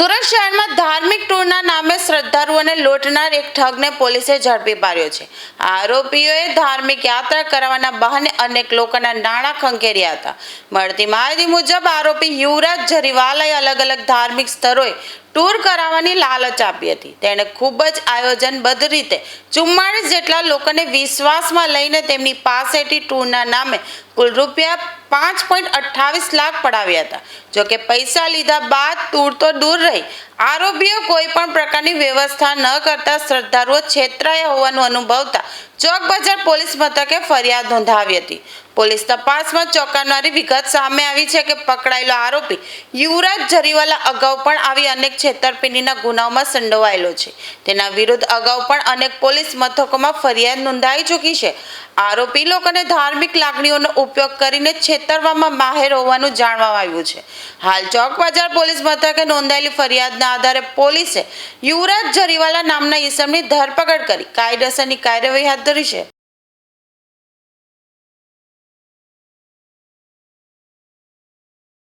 સુરત શહેરમાં ધાર્મિક ટૂરના નામે શ્રદ્ધાળુઓને લૂંટનાર એક ઠગને પોલીસે ઝડપી પાડ્યો છે. આરોપીઓએ ધાર્મિક યાત્રા કરવાના બહાને અનેક લોકોના નાણાં ખંખેર્યા હતા. મળતી માહિતી મુજબ આરોપી યુવરાજ જરીવાલાએ અલગ અલગ ધાર્મિક સ્થળોએ ટૂર કરાવવાની લાલચ આપી હતી. તેણે ખૂબ જ આયોજનબદ્ધ રીતે 44 જેટલા લોકોને વિશ્વાસમાં લઈને તેમની પાસેથી ટૂરના નામે કુલ રૂપિયા 5.28 લાખ પડાવ્યા હતા. જોકે પૈસા લીધા બાદ ટૂર તો દૂર રહી, આરોપીઓ કોઈ પણ પ્રકારની વ્યવસ્થા ન કરતા શ્રદ્ધાળુઓ છેતરાયા હોવાનું અનુભવતા ચોક બજાર પોલીસ મથકે ફરિયાદ નોંધાવી હતી. પોલીસ તપાસમાં ચોંકાવનારી વિગત સામે આવી છે કે પકડાયેલો આરોપી યુવરાજ જરીવાલા અગાઉ પણ આવી અનેક છેતરપિંડીના ગુનાઓમાં સંડોવાયેલો છે. તેના વિરુદ્ધ અગાઉ પણ અનેક પોલીસ મથકોમાં ફરિયાદ નોંધાઈ ચૂકી છે. આરોપી લોકોને ધાર્મિક લાગણીઓનો ઉપયોગ કરીને છેતરવામાં માહેર હોવાનું જાણવા આવ્યું છે. હાલ ચોક બજાર પોલીસ મથકે નોંધાયેલી ફરિયાદના આધારે પોલીસે યુવરાજ જરીવાલા નામના ઈસમની ધરપકડ કરી કાયદેસરની કાર્યવાહી હાથ ધરી છે.